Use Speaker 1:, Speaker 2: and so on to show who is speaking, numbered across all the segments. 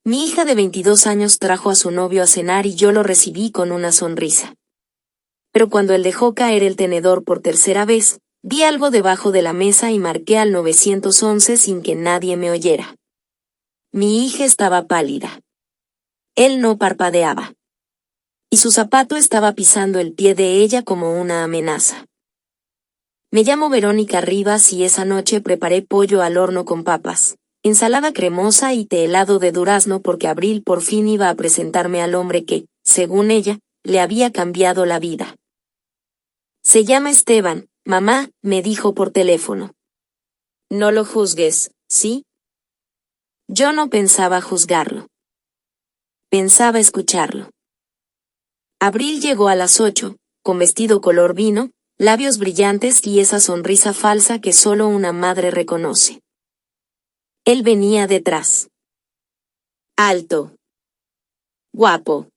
Speaker 1: Mi hija de 22 años trajo a su novio a cenar y yo lo recibí con una sonrisa. Pero cuando él dejó caer el tenedor por tercera vez, vi algo debajo de la mesa y marqué al 911 sin que nadie me oyera. Mi hija estaba pálida. Él no parpadeaba. Y su zapato estaba pisando el pie de ella como una amenaza. Me llamo Verónica Rivas y esa noche preparé pollo al horno con papas, ensalada cremosa y té helado de durazno porque Abril por fin iba a presentarme al hombre que, según ella, le había cambiado la vida. Se llama Esteban, mamá, me dijo por teléfono. No lo juzgues, ¿sí? Yo no pensaba juzgarlo. Pensaba escucharlo. Abril llegó a las 8, con vestido color vino, labios brillantes y esa sonrisa falsa que solo una madre reconoce. Él venía detrás. Alto. Guapo.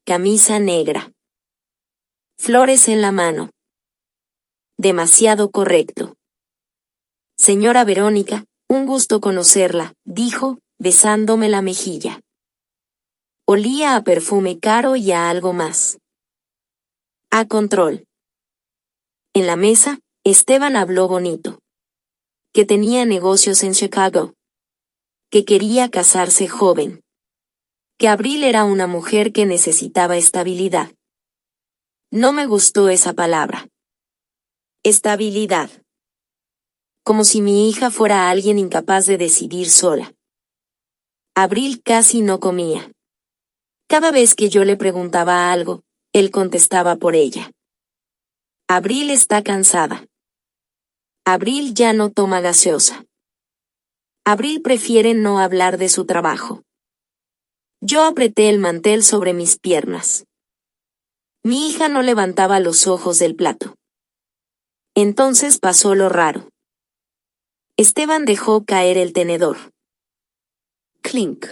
Speaker 1: Camisa negra. Flores en la mano. Demasiado correcto. Señora Verónica, un gusto conocerla, dijo, besándome la mejilla. Olía a perfume caro y a algo más. A control. En la mesa, Esteban habló bonito. Que tenía negocios en Chicago. Que quería casarse joven. Que Abril era una mujer que necesitaba estabilidad. No me gustó esa palabra. Estabilidad. Como si mi hija fuera alguien incapaz de decidir sola. Abril casi no comía. Cada vez que yo le preguntaba algo, él contestaba por ella. Abril está cansada. Abril ya no toma gaseosa. Abril prefiere no hablar de su trabajo. Yo apreté el mantel sobre mis piernas. Mi hija no levantaba los ojos del plato. Entonces pasó lo raro. Esteban dejó caer el tenedor. Clink.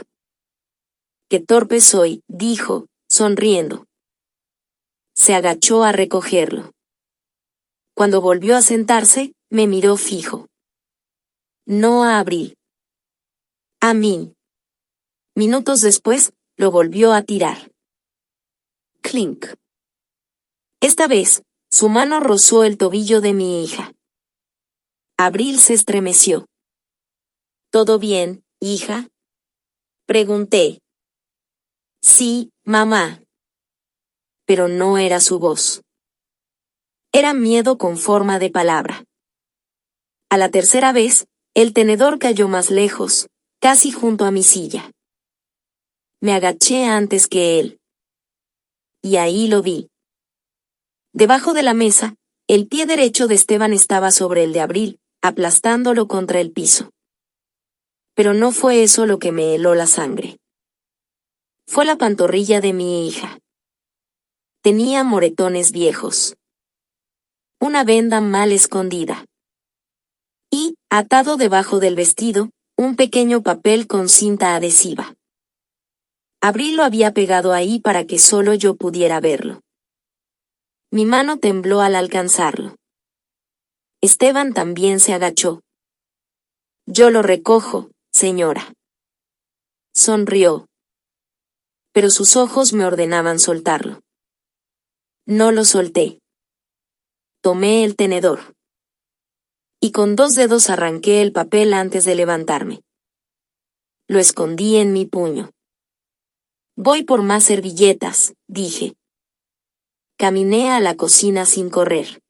Speaker 1: Qué torpe soy, dijo, sonriendo. Se agachó a recogerlo. Cuando volvió a sentarse, me miró fijo. No a Abril. A mí. Minutos después, lo volvió a tirar. Clink. Esta vez, su mano rozó el tobillo de mi hija. Abril se estremeció. ¿Todo bien, hija? Pregunté. Sí, mamá. Pero no era su voz. Era miedo con forma de palabra. A la tercera vez, el tenedor cayó más lejos, casi junto a mi silla. Me agaché antes que él. Y ahí lo vi. Debajo de la mesa, el pie derecho de Esteban estaba sobre el de Abril, aplastándolo contra el piso. Pero no fue eso lo que me heló la sangre. Fue la pantorrilla de mi hija. Tenía moretones viejos. Una venda mal escondida. Y, atado debajo del vestido, un pequeño papel con cinta adhesiva. Abril lo había pegado ahí para que solo yo pudiera verlo. Mi mano tembló al alcanzarlo. Esteban también se agachó. Yo lo recojo, señora. Sonrió. Pero sus ojos me ordenaban soltarlo. No lo solté. Tomé el tenedor. Y con 2 dedos arranqué el papel antes de levantarme. Lo escondí en mi puño. Voy por más servilletas, dije. Caminé a la cocina sin correr.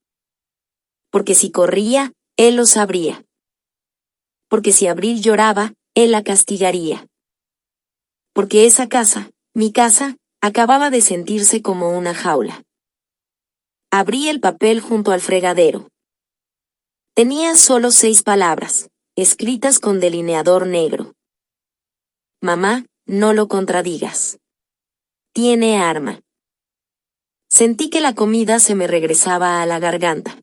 Speaker 1: Porque si corría, él lo sabría. Porque si Abril lloraba, él la castigaría. Porque esa casa, mi casa, acababa de sentirse como una jaula. Abrí el papel junto al fregadero. Tenía solo 6 palabras, escritas con delineador negro. Mamá, no lo contradigas. Tiene arma. Sentí que la comida se me regresaba a la garganta.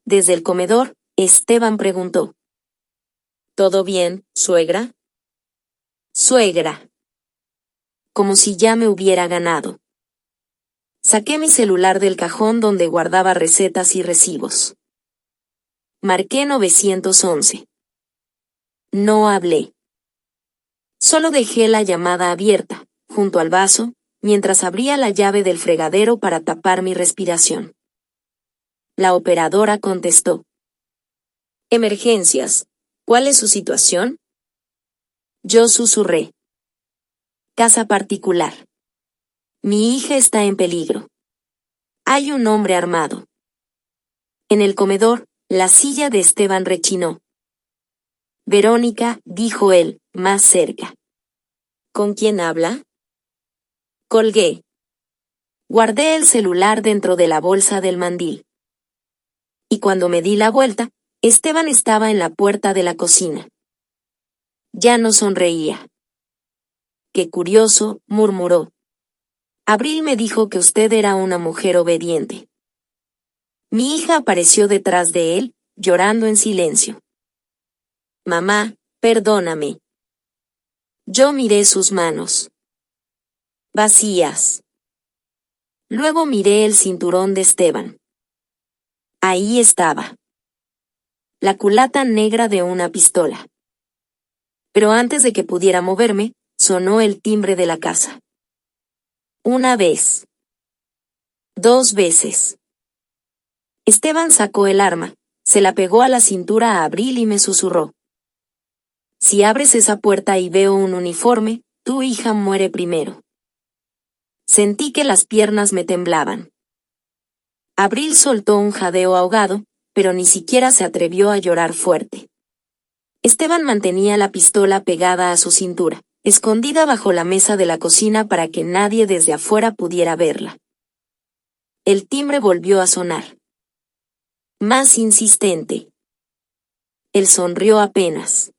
Speaker 1: Desde el comedor, Esteban preguntó. ¿Todo bien, suegra? Suegra. Como si ya me hubiera ganado. Saqué mi celular del cajón donde guardaba recetas y recibos. Marqué 911. No hablé. Solo dejé la llamada abierta, junto al vaso, mientras abría la llave del fregadero para tapar mi respiración. La operadora contestó. Emergencias. ¿Cuál es su situación? Yo susurré. Casa particular. Mi hija está en peligro. Hay un hombre armado. En el comedor, la silla de Esteban rechinó. Verónica, dijo él, más cerca. ¿Con quién habla? Colgué. Guardé el celular dentro de la bolsa del mandil. Y cuando me di la vuelta, Esteban estaba en la puerta de la cocina. Ya no sonreía. Qué curioso, murmuró. Abril me dijo que usted era una mujer obediente. Mi hija apareció detrás de él, llorando en silencio. Mamá, perdóname. Yo miré sus manos. Vacías. Luego miré el cinturón de Esteban. Ahí estaba. La culata negra de una pistola. Pero antes de que pudiera moverme, sonó el timbre de la casa. Una vez. 2 veces. Esteban sacó el arma, se la pegó a la cintura a Abril y me susurró. Si abres esa puerta y veo un uniforme, tu hija muere primero. Sentí que las piernas me temblaban. Abril soltó un jadeo ahogado, pero ni siquiera se atrevió a llorar fuerte. Esteban mantenía la pistola pegada a su cintura, escondida bajo la mesa de la cocina para que nadie desde afuera pudiera verla. El timbre volvió a sonar. Más insistente. Él sonrió apenas.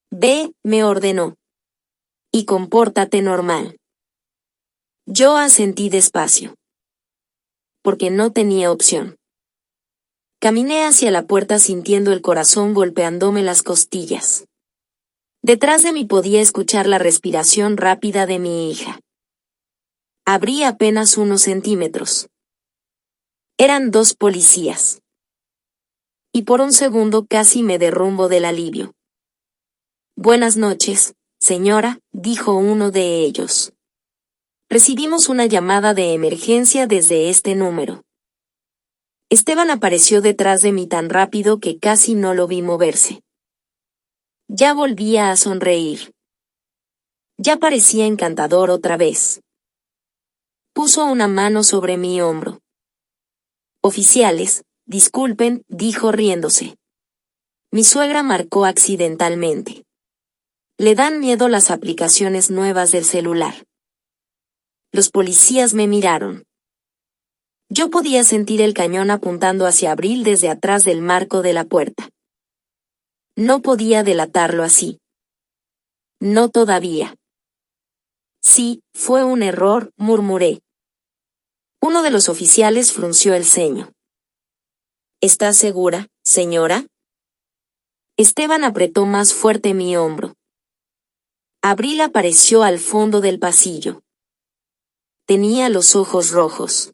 Speaker 1: Ve, me ordenó. Y compórtate normal. Yo asentí despacio. Porque no tenía opción. Caminé hacia la puerta sintiendo el corazón golpeándome las costillas. Detrás de mí podía escuchar la respiración rápida de mi hija. Abrí apenas unos centímetros. Eran 2 policías. Y por un segundo casi me derrumbo del alivio. Buenas noches, señora, dijo uno de ellos. Recibimos una llamada de emergencia desde este número. Esteban apareció detrás de mí tan rápido que casi no lo vi moverse. Ya volvía a sonreír. Ya parecía encantador otra vez. Puso una mano sobre mi hombro. Oficiales, disculpen, dijo riéndose. Mi suegra marcó accidentalmente. Le dan miedo las aplicaciones nuevas del celular. Los policías me miraron. Yo podía sentir el cañón apuntando hacia Abril desde atrás del marco de la puerta. No podía delatarlo así. No todavía. Sí, fue un error, murmuré. Uno de los oficiales frunció el ceño. ¿Está segura, señora? Esteban apretó más fuerte mi hombro. Abril apareció al fondo del pasillo. Tenía los ojos rojos.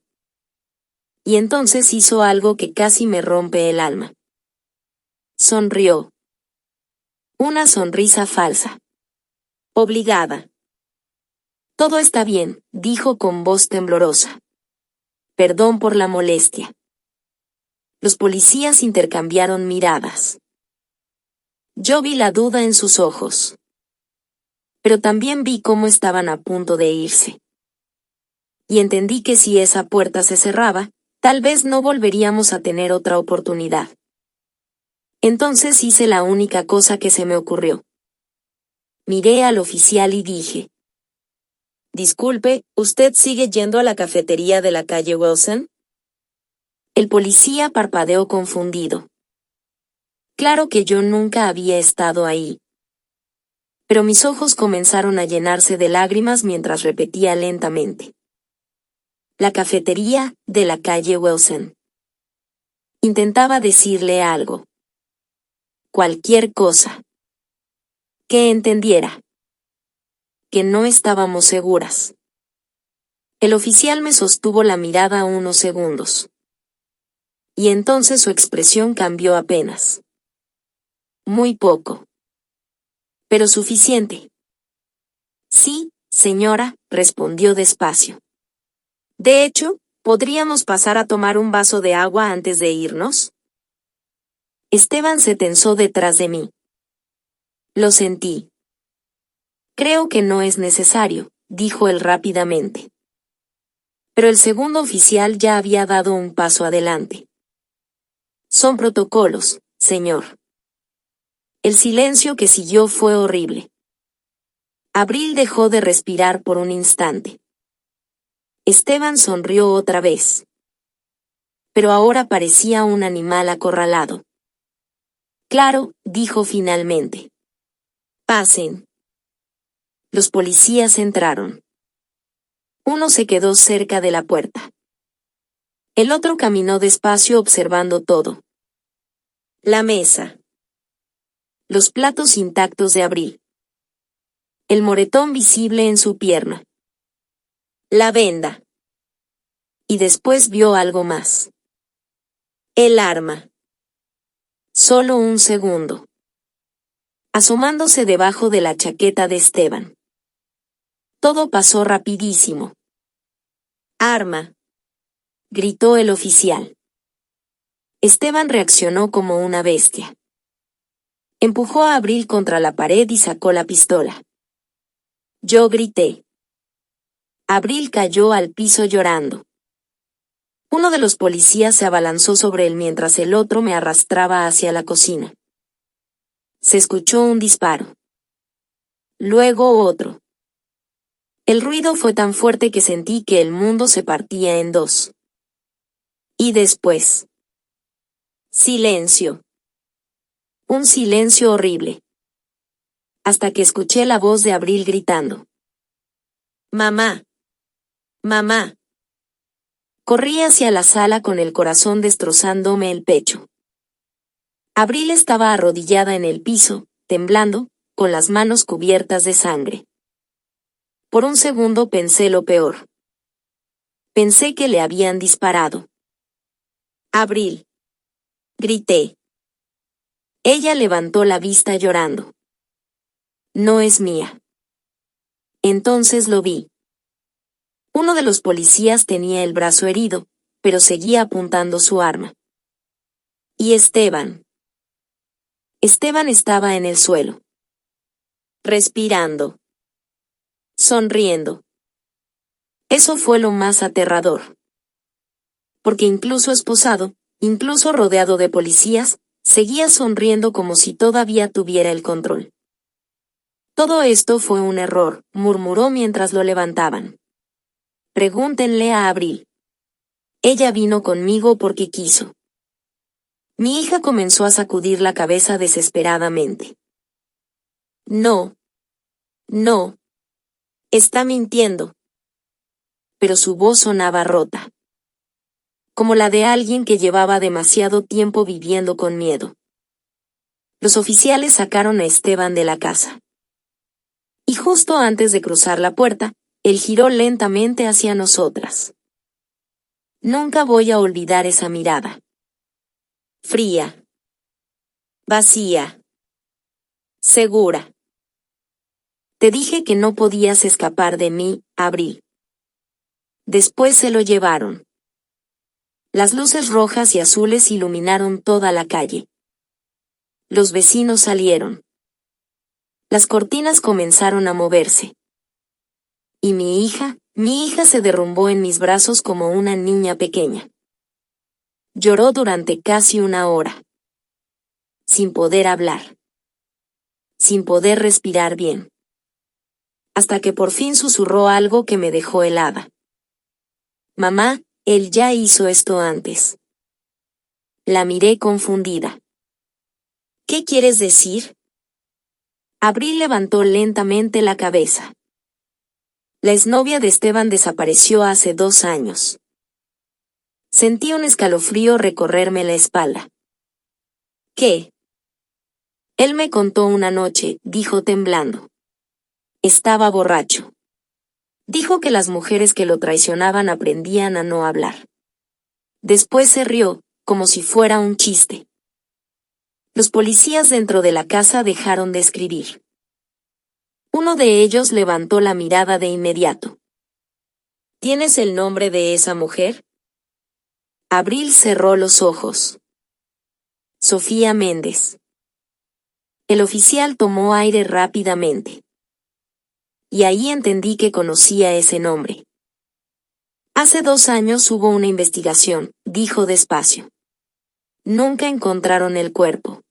Speaker 1: Y entonces hizo algo que casi me rompe el alma. Sonrió. Una sonrisa falsa. Obligada. Todo está bien, dijo con voz temblorosa. Perdón por la molestia. Los policías intercambiaron miradas. Yo vi la duda en sus ojos. Pero también vi cómo estaban a punto de irse. Y entendí que si esa puerta se cerraba, tal vez no volveríamos a tener otra oportunidad. Entonces hice la única cosa que se me ocurrió. Miré al oficial y dije. Disculpe, ¿usted sigue yendo a la cafetería de la calle Wilson? El policía parpadeó confundido. Claro que yo nunca había estado ahí. Pero mis ojos comenzaron a llenarse de lágrimas mientras repetía lentamente. La cafetería de la calle Wilson. Intentaba decirle algo. Cualquier cosa. Que entendiera. Que no estábamos seguras. El oficial me sostuvo la mirada unos segundos. Y entonces su expresión cambió apenas. Muy poco. Pero suficiente. Sí, señora, respondió despacio. De hecho, ¿podríamos pasar a tomar un vaso de agua antes de irnos? Esteban se tensó detrás de mí. Lo sentí. Creo que no es necesario, dijo él rápidamente. Pero el segundo oficial ya había dado un paso adelante. Son protocolos, señor. El silencio que siguió fue horrible. Abril dejó de respirar por un instante. Esteban sonrió otra vez. Pero ahora parecía un animal acorralado. Claro, dijo finalmente. Pasen. Los policías entraron. Uno se quedó cerca de la puerta. El otro caminó despacio observando todo. La mesa. Los platos intactos de Abril. El moretón visible en su pierna. La venda. Y después vio algo más. El arma. Solo un segundo. Asomándose debajo de la chaqueta de Esteban. Todo pasó rapidísimo. Arma. Gritó el oficial. Esteban reaccionó como una bestia. Empujó a Abril contra la pared y sacó la pistola. Yo grité. Abril cayó al piso llorando. Uno de los policías se abalanzó sobre él mientras el otro me arrastraba hacia la cocina. Se escuchó un disparo. Luego otro. El ruido fue tan fuerte que sentí que el mundo se partía en dos. Y después. Silencio. Un silencio horrible. Hasta que escuché la voz de Abril gritando. Mamá. Mamá. Corrí hacia la sala con el corazón destrozándome el pecho. Abril estaba arrodillada en el piso, temblando, con las manos cubiertas de sangre. Por un segundo pensé lo peor. Pensé que le habían disparado. Abril. Grité. Ella levantó la vista llorando. No es mía. Entonces lo vi. Uno de los policías tenía el brazo herido, pero seguía apuntando su arma. Y Esteban. Esteban estaba en el suelo. Respirando. Sonriendo. Eso fue lo más aterrador. Porque incluso esposado, incluso rodeado de policías, seguía sonriendo como si todavía tuviera el control. Todo esto fue un error, murmuró mientras lo levantaban. Pregúntenle a Abril. Ella vino conmigo porque quiso. Mi hija comenzó a sacudir la cabeza desesperadamente. No. No. Está mintiendo. Pero su voz sonaba rota. Como la de alguien que llevaba demasiado tiempo viviendo con miedo. Los oficiales sacaron a Esteban de la casa. Y justo antes de cruzar la puerta, él giró lentamente hacia nosotras. Nunca voy a olvidar esa mirada. Fría. Vacía. Segura. Te dije que no podías escapar de mí, Abril. Después se lo llevaron. Las luces rojas y azules iluminaron toda la calle. Los vecinos salieron. Las cortinas comenzaron a moverse. Y mi hija se derrumbó en mis brazos como una niña pequeña. Lloró durante casi una hora. Sin poder hablar. Sin poder respirar bien. Hasta que por fin susurró algo que me dejó helada. Mamá, él ya hizo esto antes. La miré confundida. ¿Qué quieres decir? Abril levantó lentamente la cabeza. La exnovia de Esteban desapareció hace 2 años. Sentí un escalofrío recorrerme la espalda. ¿Qué? Él me contó una noche, dijo temblando. Estaba borracho. Dijo que las mujeres que lo traicionaban aprendían a no hablar. Después se rió, como si fuera un chiste. Los policías dentro de la casa dejaron de escribir. Uno de ellos levantó la mirada de inmediato. ¿Tienes el nombre de esa mujer? Abril cerró los ojos. Sofía Méndez. El oficial tomó aire rápidamente. Y ahí entendí que conocía ese nombre. Hace 2 años hubo una investigación, dijo despacio. Nunca encontraron el cuerpo.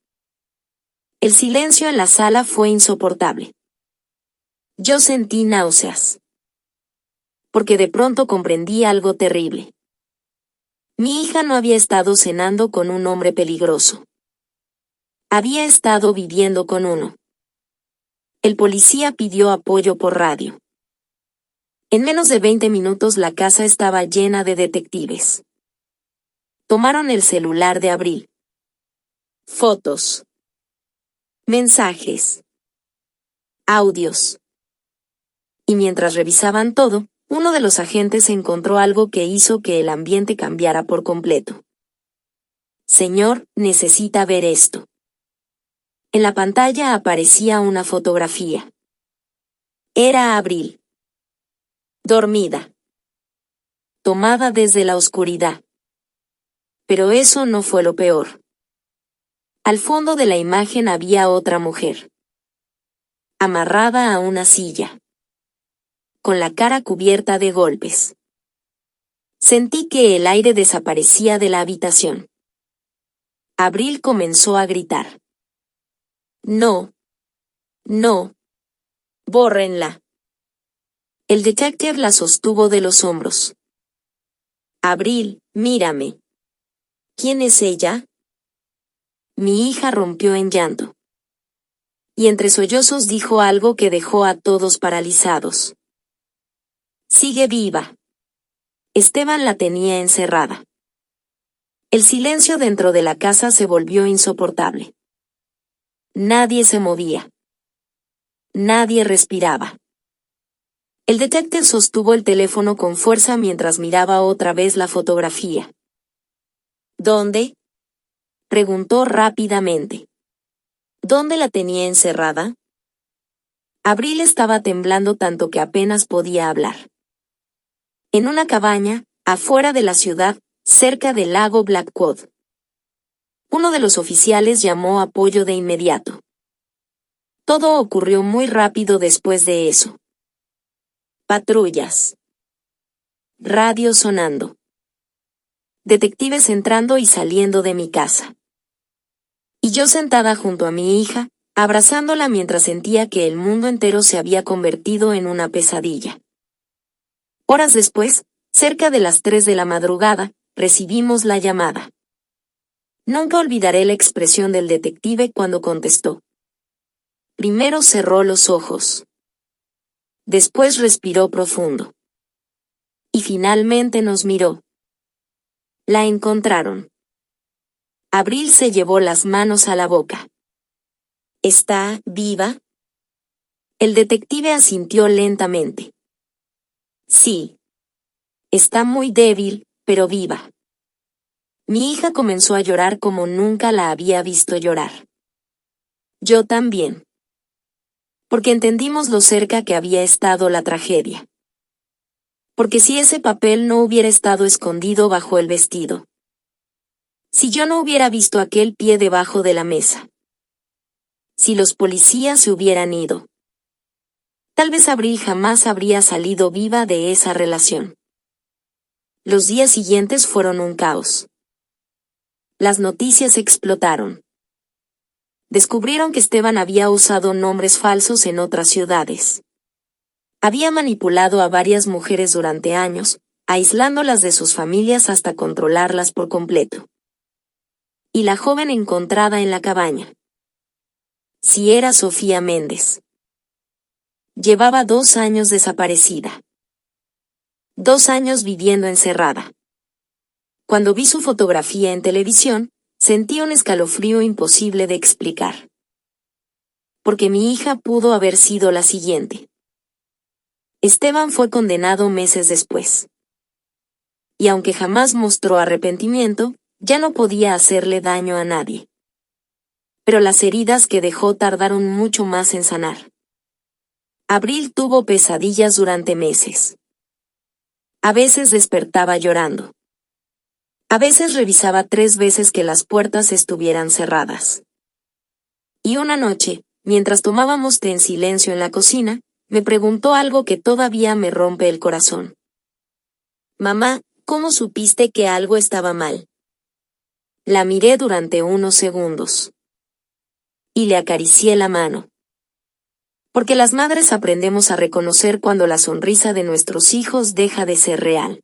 Speaker 1: El silencio en la sala fue insoportable. Yo sentí náuseas. Porque de pronto comprendí algo terrible. Mi hija no había estado cenando con un hombre peligroso. Había estado viviendo con uno. El policía pidió apoyo por radio. En menos de 20 minutos la casa estaba llena de detectives. Tomaron el celular de Abril. Fotos. Mensajes. Audios. Y mientras revisaban todo, uno de los agentes encontró algo que hizo que el ambiente cambiara por completo. Señor, necesita ver esto. En la pantalla aparecía una fotografía. Era Abril. Dormida. Tomada desde la oscuridad. Pero eso no fue lo peor. Al fondo de la imagen había otra mujer. Amarrada a una silla. Con la cara cubierta de golpes. Sentí que el aire desaparecía de la habitación. Abril comenzó a gritar. No. No. Bórrenla. El detective la sostuvo de los hombros. Abril, mírame. ¿Quién es ella? Mi hija rompió en llanto. Y entre sollozos dijo algo que dejó a todos paralizados. Sigue viva. Esteban la tenía encerrada. El silencio dentro de la casa se volvió insoportable. Nadie se movía. Nadie respiraba. El detective sostuvo el teléfono con fuerza mientras miraba otra vez la fotografía. ¿Dónde? Preguntó rápidamente. ¿Dónde la tenía encerrada? Abril estaba temblando tanto que apenas podía hablar. En una cabaña, afuera de la ciudad, cerca del lago Blackwood. Uno de los oficiales llamó apoyo de inmediato. Todo ocurrió muy rápido después de eso. Patrullas. Radio sonando. Detectives entrando y saliendo de mi casa. Y yo sentada junto a mi hija, abrazándola mientras sentía que el mundo entero se había convertido en una pesadilla. Horas después, cerca de las 3 de la madrugada, recibimos la llamada. Nunca olvidaré la expresión del detective cuando contestó. Primero cerró los ojos. Después respiró profundo. Y finalmente nos miró. La encontraron. Abril se llevó las manos a la boca. ¿Está viva? El detective asintió lentamente. Sí. Está muy débil, pero viva. Mi hija comenzó a llorar como nunca la había visto llorar. Yo también. Porque entendimos lo cerca que había estado la tragedia. Porque si ese papel no hubiera estado escondido bajo el vestido. Si yo no hubiera visto aquel pie debajo de la mesa. Si los policías se hubieran ido. Tal vez Abril jamás habría salido viva de esa relación. Los días siguientes fueron un caos. Las noticias explotaron. Descubrieron que Esteban había usado nombres falsos en otras ciudades. Había manipulado a varias mujeres durante años, aislándolas de sus familias hasta controlarlas por completo. Y la joven encontrada en la cabaña. Si era Sofía Méndez. Llevaba 2 años desaparecida. 2 años viviendo encerrada. Cuando vi su fotografía en televisión, sentí un escalofrío imposible de explicar. Porque mi hija pudo haber sido la siguiente. Esteban fue condenado meses después. Y aunque jamás mostró arrepentimiento, ya no podía hacerle daño a nadie. Pero las heridas que dejó tardaron mucho más en sanar. Abril tuvo pesadillas durante meses. A veces despertaba llorando. A veces revisaba 3 veces que las puertas estuvieran cerradas. Y una noche, mientras tomábamos té en silencio en la cocina, me preguntó algo que todavía me rompe el corazón. Mamá, ¿cómo supiste que algo estaba mal? La miré durante unos segundos. Y le acaricié la mano. Porque las madres aprendemos a reconocer cuando la sonrisa de nuestros hijos deja de ser real.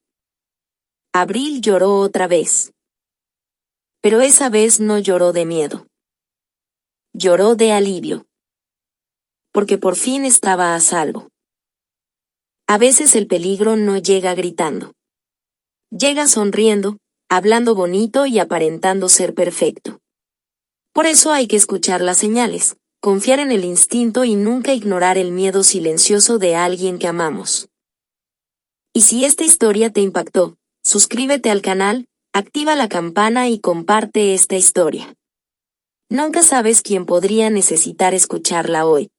Speaker 1: Abril lloró otra vez. Pero esa vez no lloró de miedo. Lloró de alivio. Porque por fin estaba a salvo. A veces el peligro no llega gritando. Llega sonriendo, hablando bonito y aparentando ser perfecto. Por eso hay que escuchar las señales, confiar en el instinto y nunca ignorar el miedo silencioso de alguien que amamos. Y si esta historia te impactó, suscríbete al canal, activa la campana y comparte esta historia. Nunca sabes quién podría necesitar escucharla hoy.